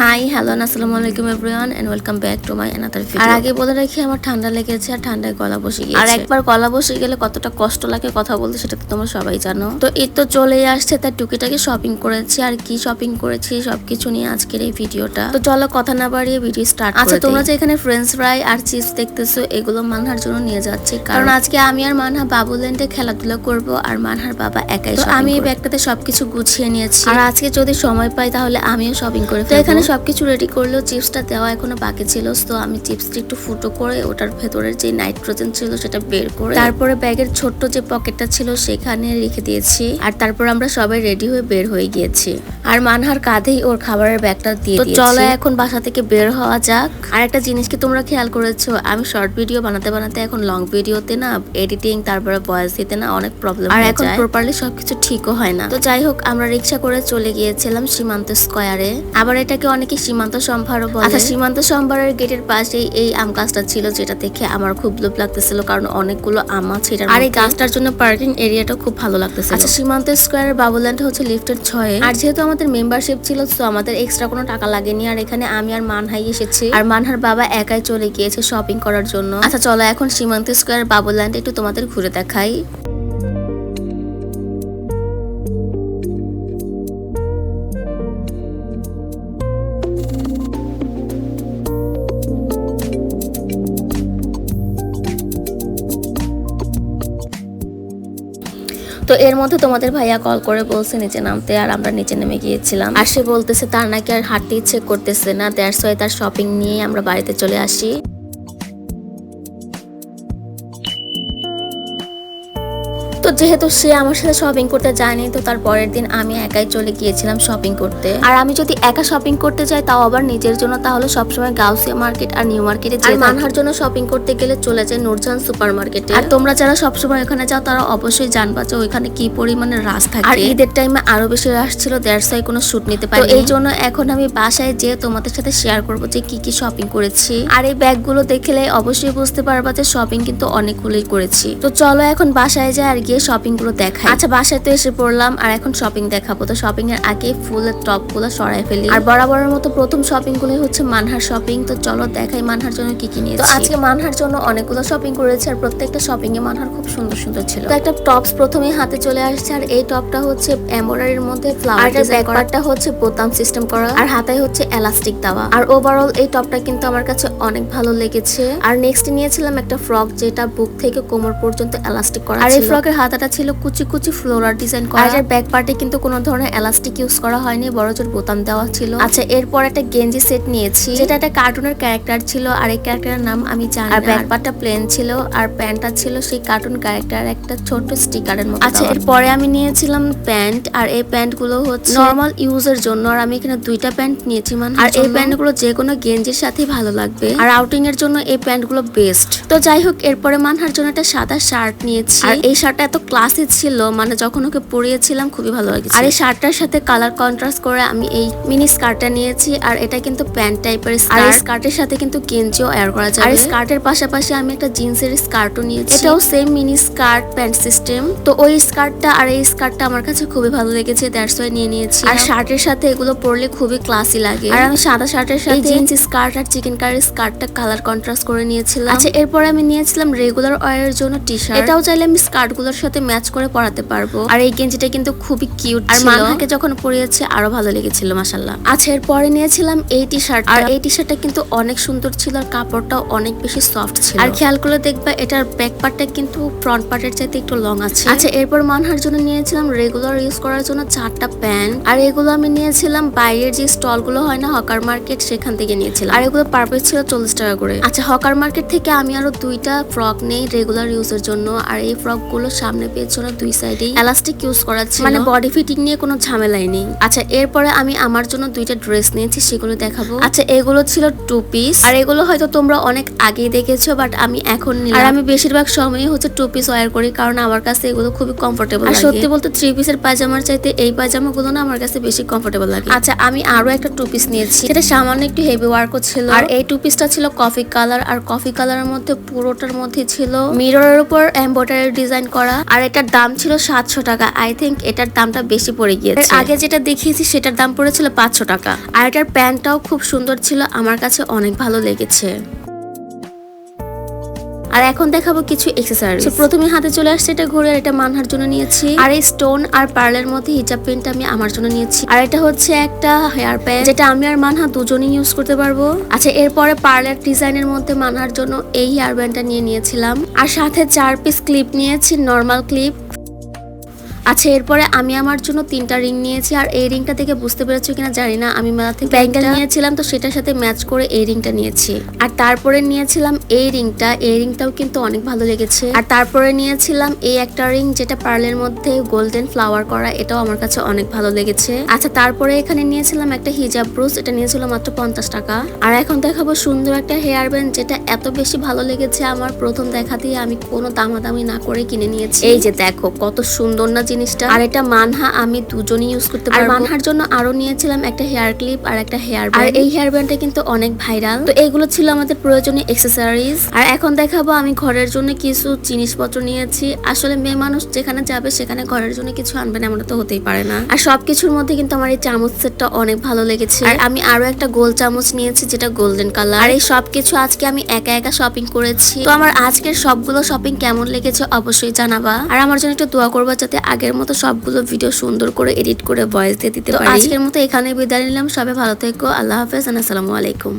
High hello আসসালামু আলাইকুম everyone and welcome back to my another video. আর আগে বলে রাখি আমার ঠান্ডা লেগেছে আর ঠান্ডায় গলা বসে গিয়েছে। আর একবার গলা বসে গেলে কতটা কষ্ট লাগে কথা বলতে সেটা তো তোমরা সবাই জানো। তো ঈদ তো চলেই আসছে, তাই টুকিটাকি শপিং করেছি। আর কি শপিং করেছি সবকিছু নিয়ে আজকের এই ভিডিওটা। তো চলো কথা না বাড়িয়ে ভিডিও স্টার্ট করি। আচ্ছা, তোমরা যে এখানে ফ্রেঞ্চ ফ্রাই আর চিপস দেখতেছো এগুলো মানহার জন্য নিয়ে যাচ্ছি, কারণ আজকে আমি আর মানহা বাবুল্যান্ডে খেলাধুলা করব আর মানহার বাবা একাই। তো আমি এই ব্যাগটাতে সবকিছু গুছিয়ে নিয়েছি। আর আজকে যদি সময় পাই তাহলে আমিও শপিং করে ফেলবো। তো এখানে সবকিছু রেডি করলেও চিপসটা দেওয়া এখনো বাকি ছিল। তো আমি চিপসটা একটু ফুটো করে ওটার ভেতরের যে নাইট্রোজেন ছিল সেটা বের করে তারপরে ব্যাগের ছোট্ট যে পকেটটা ছিল সেখানে রেখে দিয়েছি। আর তারপর আমরা সবাই রেডি হয়ে বের হয়ে গিয়েছি। আর মানহার কাঁধেই ওর খাবারের ব্যাগটা দিয়ে দিয়েছি। তো চলো এখন বাসা থেকে বের হওয়া যাক। আর একটা জিনিস কি তোমরা খেয়াল করেছো, আমি শর্ট ভিডিও বানাতে বানাতে এখন লং ভিডিওতে না এডিটিং তারপরে ভয়েস দিতে না অনেক প্রবলেম হয়, আর এখন প্রপারলি সবকিছু ঠিকও হয় না। তো যাই হোক, আমরা রিক্সা করে চলে গিয়েছিলাম সীমান্ত স্কয়ারে। আবার এটাকে অনেকে সীমান্ত সম্ভারও বলে। আচ্ছা, সীমান্ত সম্ভারের গেটের পাশেই এই আম গাছটা ছিল, যেটা দেখে আমার খুব লোভ লাগতেছিল, কারণ অনেকগুলো আম আছে। আর এই গাছটার জন্য পার্কিং এরিয়াটা খুব ভালো লাগতেছিল। আচ্ছা, সীমান্ত স্কয়ারের বাবুল্যান্ড হচ্ছে লিফটের 6-এ। আর যেহেতু আমাদের মেম্বারশিপ ছিল তো আমাদের এক্সট্রা কোনো টাকা লাগেনি। আর এখানে আমি আর মানহাই এসেছি, আর মানহার বাবা একাই চলে গিয়েছে শপিং করার জন্য। আচ্ছা চলো এখন সীমান্ত স্কয়ার বাবুল্যান্ড একটু তোমাদের ঘুরে দেখাই। তো এর মধ্যে তোমাদের ভাইয়া কল করে বলছে নিচে নামতে, আর আমরা নিচে নেমে গিয়েছিলাম। আর সে বলতেছে তার নাকি আর হাঁটতে ইচ্ছে করতেছে না, দ্যাটস ওয়াই তার শপিং নিয়ে আমরা বাড়িতে চলে আসি। তো যেহেতু সে আমার সাথে শপিং করতে যায়নি, তো তার পরের দিন আমি একাই চলে গিয়েছিলাম শপিং করতে। আর আমি যদি একা শপিং করতে যাই তাও আবার নিজের জন্য, তাহলে সবসময় গাউসিয়া মার্কেট আর নিউ মার্কেটে যাই। মানহার জন্য শপিং করতে গেলে চলে যায় নূরজাহান সুপার মার্কেটে। আর তোমরা যারা সবসময় ওখানে যাও তারা অবশ্যই জানবা যে ওইখানে কি পরিমাণে রাশ থাকে। আর ঈদের টাইমে আরো বেশি রাশ ছিল, দ্যাটস ওয়াই কোনো শুট নিতে পারি। তো এই জন্য এখন আমি বাসায় যেয়ে তোমাদের সাথে শেয়ার করবো যে কি কি শপিং করেছি। আর এই ব্যাগগুলো দেখলে অবশ্যই বুঝতে পারবা যে শপিং কিন্তু অনেকগুলোই করেছি। তো চলো এখন বাসায় যাই আর গিয়ে শপিং গুলো দেখাই। আচ্ছা, বাসায় তো এসে পড়লাম, আর এখন শপিং দেখাবো। তো শপিং এর আগে ফুলের টপ গুলো সরাই ফেলি। আর বরাবরের মতো প্রথম শপিং গুলো হচ্ছে মানহার শপিং। তো চলো দেখাই মানহার জন্য কি কি নিয়েছি। তো আজকে মানহার জন্য অনেকগুলো শপিং করেছি, আর প্রত্যেকটা শপিং এ মানহার খুব সুন্দর সুন্দর ছিল। তো একটা টপস প্রথমে হাতে চলে আসছে, আর এই টপটা হচ্ছে এমব্রয়ডারির মধ্যে ফ্লাওয়ার ডিজাইন করা, ব্যাকপার্টটা হচ্ছে বোতাম সিস্টেম করা, আর হাতায় হচ্ছে এলাস্টিক দেওয়া। আর ওভারঅল এই টপটা কিন্তু আমার কাছে অনেক ভালো লেগেছে। আর নেক্সট নিয়েছিলাম একটা ফ্রক, যেটা বুক থেকে কোমর পর্যন্ত এলাস্টিক করা ছিল। আর এই ফ্রকের হাতাটা ছিল কুচি কুচি ফ্লোরাল ডিজাইন করা। আর ব্যাক পার্টে কিন্তু কোনো ধরনের এলাস্টিক ইউজ করা হয়নি, বড়জোর বোতাম দেওয়া ছিল। আচ্ছা, এরপর একটা গেঞ্জি সেট নিয়েছি, যেটা একটা কার্টুনের ক্যারেক্টার ছিল, আর এই ক্যারেক্টারের নাম আমি জানি না। আর ব্যাক পার্টটা প্লেন ছিল, আর প্যান্টটা ছিল সেই কার্টুন ক্যারেক্টার একটা ছোট স্টিকারের মতো। আচ্ছা, এরপরে আমি নিয়েছিলাম প্যান্ট, আর এই প্যান্ট গুলো হচ্ছে নরমাল ইউজের জন্য। আর আমি এখানে দুইটা প্যান্ট নিয়েছি আর এই প্যান্ট গুলো যে কোনো গেঞ্জির সাথে ভালো লাগবে, আর আউটিং এর জন্য এই প্যান্ট গুলো বেস্ট। তো যাই হোক, এরপরে মানহার জন্য একটা সাদা শার্ট নিয়েছি। আর এই শার্টটা এত ক্লাসি ছিল, মানে যখন ওকে পরিয়েছিলাম খুবই ভালো লাগছে। আর এই শার্টটার সাথে কালার কন্ট্রাস্ট করে আমি এই মিনি স্কার্টটা নিয়েছি। আর এটা কিন্তু প্যান্ট টাইপের স্কার্ট, আর স্কার্টের সাথে কিন্তু গেঞ্জিও এয়ার করা যায়। আর স্কার্টের পাশাপাশি আমি একটা জিন্সের স্কার্টও নিয়েছি, এটাও same mini skirt pant system. তো ওই স্কার্টটা আর এই স্কার্টটা আমার কাছে খুবই ভালো লেগেছে, দ্যাটস ওয়াই নিয়ে নিয়েছি। আর শার্টের সাথে এগুলো পরলে খুবই ক্লাসি লাগে। আর আমি সাদা শার্টের সাথে জিন্স স্কার্ট আর চিকেন কারি স্কার্টটা কালার কন্ট্রাস্ট করে নিয়েছিলাম। আচ্ছা, এরপরে আমি নিয়েছিলাম রেগুলার ওয়ারের জন্য টি শার্ট। এটাও চাইলে আমি স্কার্ট গুলোর সাথে ম্যাচ করে পরাতে পারবো। আর এই গেঞ্জিটা কিন্তু খুবই কিউট ছিল, আর মানহাকে যখন পরিয়েছে আরো ভালো লেগেছিল মাশাআল্লাহ। আচ্ছা, এরপরে নিয়েছিলাম এই টি শার্ট, আর এই টি শার্টটা কিন্তু অনেক সুন্দর ছিল, আর কাপড়টাও অনেক বেশি সফট ছিল। আর খেয়াল করে দেখবা এটার ব্যাক পার্টটা কিন্তু ফ্রন্ট পার্টের চাইতে একটু লং আছে। আচ্ছা, এরপর মানহার জন্য নিয়েছিলাম রেগুলার ইউজ করার জন্য 4টা প্যান্ট। আর এগুলো আমি নিয়েছিলাম বাইরের যে স্টল গুলো হয় না হকার মার্কেট, সেখান থেকে নিয়েছিলাম। আর এগুলো পার পিস ছিল 40 টাকা করে। আচ্ছা, হকার মার্কেট থেকে আমি আরো দুইটা ফ্রক নেই রেগুলার ইউজের জন্য। আর এই ফ্রক গুলো সামনে পেছনে দুই সাইডেই এলাস্টিক ইউজ করা ছিল, মানে বডি ফিটিং নিয়ে কোনো ঝামেলাই নেই। আচ্ছা, এরপরে আমি আমার জন্য দুইটা ড্রেস নিয়েছি, সেগুলো দেখাবো। আচ্ছা, এগুলো ছিল 2 পিস, আর এগুলো হয়তো তোমরা অনেক আগেই দেখেছো, বাট আমি এখন নিলাম। আর আমি বেশিরভাগ সময়ই হচ্ছে 2 পিস ওয়্যার করি, কারণ আমার কাছে এগুলো খুবই কমফোর্টেবল লাগে। আর সত্যি বলতে 3 পিসের পায়জামার চাইতে এই পায়জামাগুলো না আমার কাছে বেশি কমফোর্টেবল লাগে। আচ্ছা, আমি আরো একটা 2 পিস নিয়েছি, সেটা সামান্য একটু হেভি ওয়ার্কও ছিল। আর এই 2 পিসটা ছিল কফি কালার, আর কফি কালারের মধ্যে পুরোটার মধ্যে ছিল মিররের উপর এমব্রয়ডারি ডিজাইন করা। আর এটার দাম ছিল 700 টাকা। আই থিঙ্ক এটার দামটা বেশি পড়ে গিয়েছে। আগে যেটা দেখিয়েছি সেটার দাম পড়েছিল 500 টাকা। আর এটার প্যান্টটাও খুব সুন্দর ছিল, আমার কাছে অনেক ভালো লেগেছে। আর এখন দেখাবো কিছু এক্সেসরিজ। প্রথমে হাতে চলে আসছে এটা ঘড়ি, আর এটা মানহার জন্য নিয়েছি। আর এই স্টোন আর পার্লের মধ্যে হিজাব পেনটা আমি আমার জন্য নিয়েছি। আর এটা হচ্ছে একটা হেয়ার প্যান, যেটা আমি আর মানহা দুজনেই ইউজ করতে পারবো। আচ্ছা, এরপরে পার্লের ডিজাইনের মধ্যে মানহার জন্য এই হেয়ার ব্যান্ডটা নিয়ে নিয়েছিলাম। আর সাথে 4 পিস ক্লিপ নিয়েছি, নর্মাল ক্লিপ। আচ্ছা, এরপরে আমি আমার জন্য 3টা রিং নিয়েছি। আর এই রিংটা থেকে বুঝতে পেরেছো কিনা জানি না, আমি মেলা থেকে ব্যাঙ্গেল নিয়েছিলাম, তো সেটার সাথে ম্যাচ করে এই রিংটা নিয়েছি। আর তারপরে নিয়েছিলাম এই রিংটা, এই রিংটাও কিন্তু অনেক ভালো লেগেছে। আর তারপরে নিয়েছিলাম এই একটা রিং, যেটা পার্লের মধ্যে গোল্ডেন ফ্লাওয়ার করা, এটাও আমার কাছে অনেক ভালো লেগেছে। আচ্ছা, তারপরে এখানে নিয়েছিলাম একটা হিজাব ব্রুজ, এটা নিয়েছিল মাত্র 50 টাকা। আর এখন দেখাবো সুন্দর একটা হেয়ার ব্যান্ড, যেটা এত বেশি ভালো লেগেছে আমার প্রথম দেখাতেই আমি কোনো দামাদামি না করে কিনে নিয়েছি। এই যে দেখো কত সুন্দর না জিনিসটা। আর এটা মানহা আমি দুজনই ইউজ করতে পারবো। আর মানহার জন্য আরো নিয়েছিলাম একটা হেয়ার ক্লিপ আর একটা হেয়ার ব্যান্ড। আর এই হেয়ার ব্যান্ডটা কিন্তু অনেক ভাইরাল। তো এগুলো ছিল আমাদের প্রয়োজনীয় অ্যাকসেসরিজ। আর এখন দেখাবো আমি ঘরের জন্য কিছু জিনিসপত্র নিয়েছি। আসলে মেয়ে মানুষ যেখানে যাবে সেখানে ঘরের জন্য কিছু আনবে না, এমনটা তো হতেই পারে না। আর সবকিছুর মধ্যে কিন্তু আমার এই চামচ সেটটা অনেক ভালো লেগেছে। আর আমি আরো একটা গোল চামচ নিয়েছি, যেটা গোল্ডেন কালার। আর এই সবকিছু আজকে আমি একা একা শপিং করেছি। তো আমার আজকের সবগুলো শপিং কেমন লেগেছে অবশ্যই জানাবা। আর আমার জন্য একটু দোয়া করবা, যাতে আগের মতো সবগুলো ভিডিও সুন্দর করে এডিট করে ভয়েস দিয়ে দিতে পারি। আজকের মতো এখানে বিদায় নিলাম। সবাই ভালো থেকো। আল্লাহ হাফেজ। আসসালামু আলাইকুম।